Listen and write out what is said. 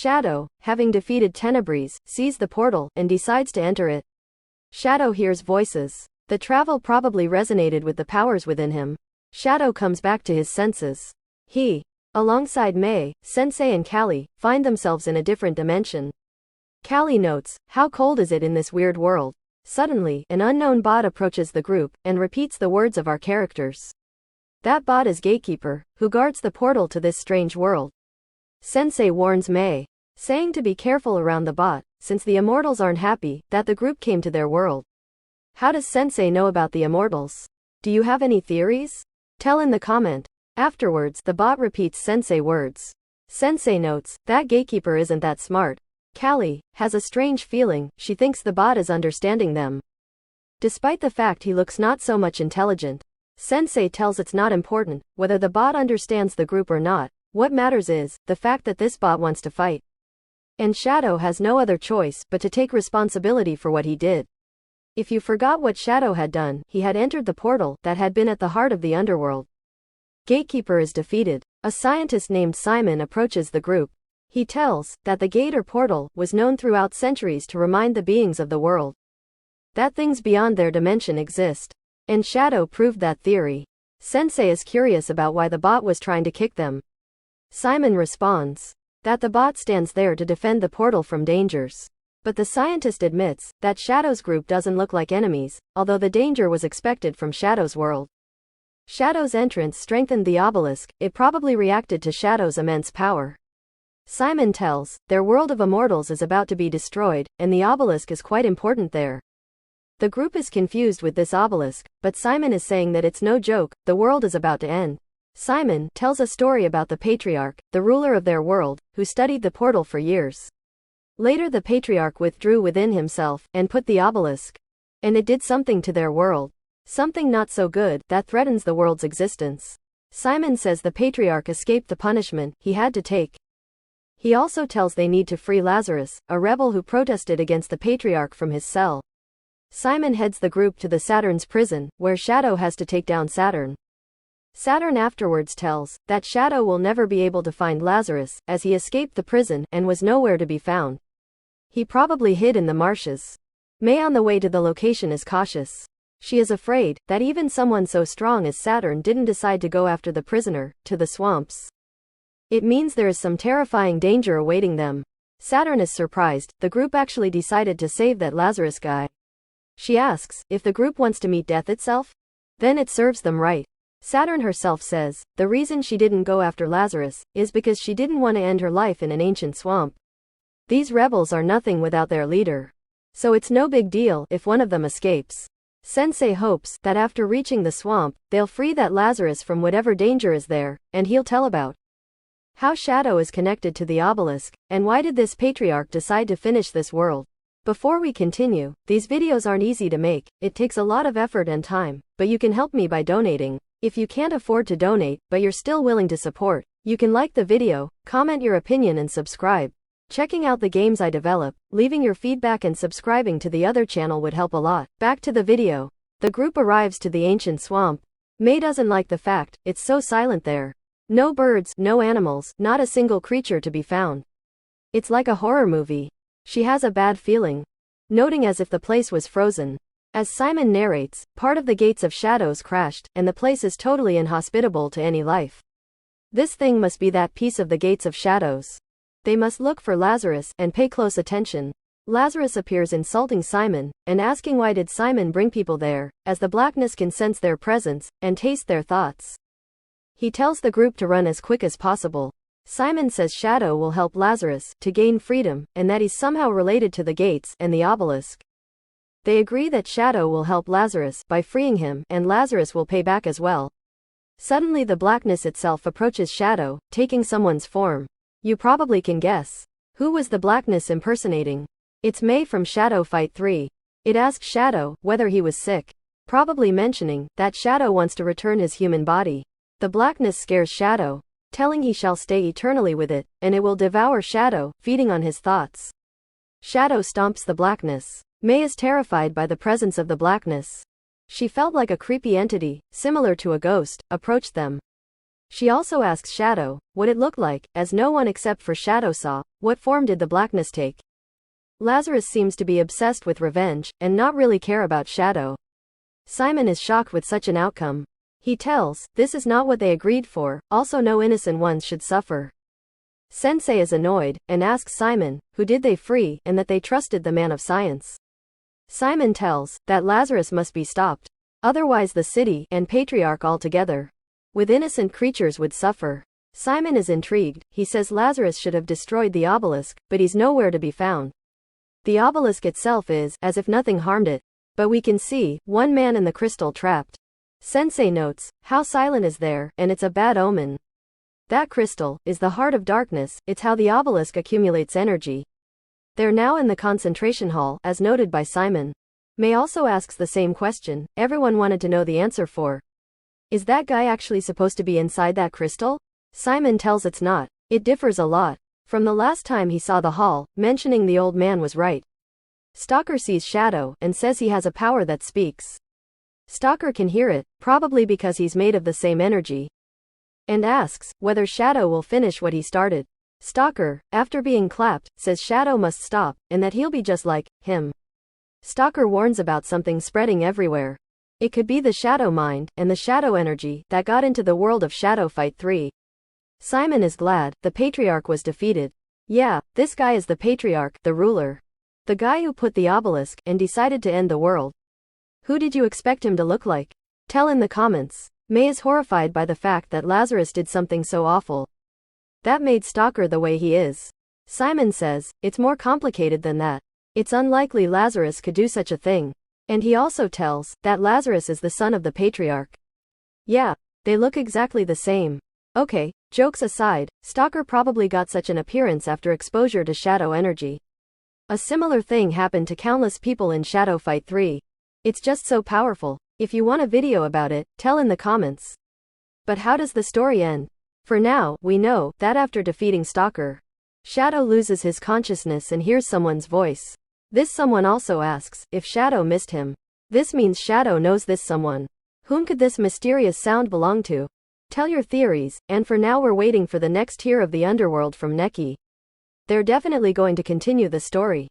Shadow, having defeated Tenebris, sees the portal and decides to enter it. Shadow hears voices. The travel probably resonated with the powers within him. Shadow comes back to his senses. He, alongside Mei, Sensei and Callie, find themselves in a different dimension. Callie notes, "How cold is it in this weird world?" Suddenly, an unknown bot approaches the group and repeats the words of our characters. That bot is Gatekeeper, who guards the portal to this strange world. Sensei warns Mei, saying to be careful around the bot, since the immortals aren't happy that the group came to their world. How does Sensei know about the immortals? Do you have any theories? Tell in the comment. Afterwards, the bot repeats Sensei words. Sensei notes, that Gatekeeper isn't that smart. Callie has a strange feeling, she thinks the bot is understanding them. Despite the fact he looks not so much intelligent. Sensei tells it's not important whether the bot understands the group or not. What matters is the fact that this bot wants to fight. And Shadow has no other choice but to take responsibility for what he did. If you forgot what Shadow had done, he had entered the portal that had been at the heart of the underworld. Gatekeeper is defeated. A scientist named Simon approaches the group. He tells that the gate or portal was known throughout centuries to remind the beings of the world that things beyond their dimension exist. And Shadow proved that theory. Sensei is curious about why the bot was trying to kick them. Simon responds that the bot stands there to defend the portal from dangers. But the scientist admits that Shadow's group doesn't look like enemies, although the danger was expected from Shadow's world. Shadow's entrance strengthened the obelisk, it probably reacted to Shadow's immense power. Simon tells, their world of immortals is about to be destroyed, and the obelisk is quite important there. The group is confused with this obelisk, but Simon is saying that it's no joke, the world is about to end. Simon tells a story about the Patriarch, the ruler of their world, who studied the portal for years. Later the Patriarch withdrew within himself, and put the obelisk. And it did something to their world. Something not so good, that threatens the world's existence. Simon says the Patriarch escaped the punishment he had to take. He also tells they need to free Lazarus, a rebel who protested against the Patriarch from his cell. Simon heads the group to the Saturn's prison, where Shadow has to take down Saturn. Saturn afterwards tells that Shadow will never be able to find Lazarus, as he escaped the prison and was nowhere to be found. He probably hid in the marshes. Mei on the way to the location is cautious. She is afraid that even someone so strong as Saturn didn't decide to go after the prisoner to the swamps. It means there is some terrifying danger awaiting them. Saturn is surprised, the group actually decided to save that Lazarus guy. She asks if the group wants to meet death itself? Then it serves them right. Saturn herself says, the reason she didn't go after Lazarus is because she didn't want to end her life in an ancient swamp. These rebels are nothing without their leader. So it's no big deal if one of them escapes. Sensei hopes that after reaching the swamp, they'll free that Lazarus from whatever danger is there, and he'll tell about how Shadow is connected to the obelisk, and why did this Patriarch decide to finish this world. Before we continue, these videos aren't easy to make, it takes a lot of effort and time, but you can help me by donating. If you can't afford to donate, but you're still willing to support, you can like the video, comment your opinion and subscribe. Checking out the games I develop, leaving your feedback and subscribing to the other channel would help a lot. Back to the video. The group arrives to the ancient swamp. Mei doesn't like the fact it's so silent there. No birds, no animals, not a single creature to be found. It's like a horror movie. She has a bad feeling, noting as if the place was frozen. As Simon narrates, part of the gates of Shadows crashed, and the place is totally inhospitable to any life. This thing must be that piece of the gates of Shadows. They must look for Lazarus and pay close attention. Lazarus appears insulting Simon, and asking why did Simon bring people there, as the blackness can sense their presence, and taste their thoughts. He tells the group to run as quick as possible. Simon says Shadow will help Lazarus to gain freedom, and that he's somehow related to the gates and the obelisk. They agree that Shadow will help Lazarus by freeing him, and Lazarus will pay back as well. Suddenly the blackness itself approaches Shadow, taking someone's form. You probably can guess. Who was the blackness impersonating? It's Mei from Shadow Fight 3. It asks Shadow whether he was sick, probably mentioning that Shadow wants to return his human body. The blackness scares Shadow, telling he shall stay eternally with it, and it will devour Shadow, feeding on his thoughts. Shadow stomps the blackness. Mei is terrified by the presence of the blackness. She felt like a creepy entity, similar to a ghost, approached them. She also asks Shadow what it looked like, as no one except for Shadow saw. What form did the blackness take? Lazarus seems to be obsessed with revenge, and not really care about Shadow. Simon is shocked with such an outcome. He tells, this is not what they agreed for, also no innocent ones should suffer. Sensei is annoyed, and asks Simon, who did they free, and that they trusted the man of science. Simon tells, that Lazarus must be stopped. Otherwise the city, and Patriarch altogether, with innocent creatures would suffer. Simon is intrigued. He says Lazarus should have destroyed the obelisk, but he's nowhere to be found. The obelisk itself is, as if nothing harmed it. But we can see, one man in the crystal trapped. Sensei notes, how silent is there, and it's a bad omen. That crystal is the heart of darkness, it's how the obelisk accumulates energy. They're now in the concentration hall, as noted by Simon. May also asks the same question, everyone wanted to know the answer for. Is that guy actually supposed to be inside that crystal? Simon tells it's not. It differs a lot from the last time he saw the hall, mentioning the old man was right. Stalker sees Shadow, and says he has a power that speaks. Stalker can hear it, probably because he's made of the same energy. And asks, whether Shadow will finish what he started. Stalker, after being clapped, says Shadow must stop, and that he'll be just like him. Stalker warns about something spreading everywhere. It could be the Shadow mind, and the Shadow energy, that got into the world of Shadow Fight 3. Simon is glad, the Patriarch was defeated. Yeah, this guy is the Patriarch, the ruler. The guy who put the obelisk, and decided to end the world. Who did you expect him to look like? Tell in the comments. May is horrified by the fact that Lazarus did something so awful. That made Stalker the way he is. Simon says, it's more complicated than that. It's unlikely Lazarus could do such a thing. And he also tells, that Lazarus is the son of the Patriarch. Yeah, they look exactly the same. Okay, jokes aside, Stalker probably got such an appearance after exposure to shadow energy. A similar thing happened to countless people in Shadow Fight 3. It's just so powerful. If you want a video about it, tell in the comments. But how does the story end? For now, we know that after defeating Stalker, Shadow loses his consciousness and hears someone's voice. This someone also asks if Shadow missed him. This means Shadow knows this someone. Whom could this mysterious sound belong to? Tell your theories, and for now we're waiting for the next tier of the Underworld from Neki. They're definitely going to continue the story.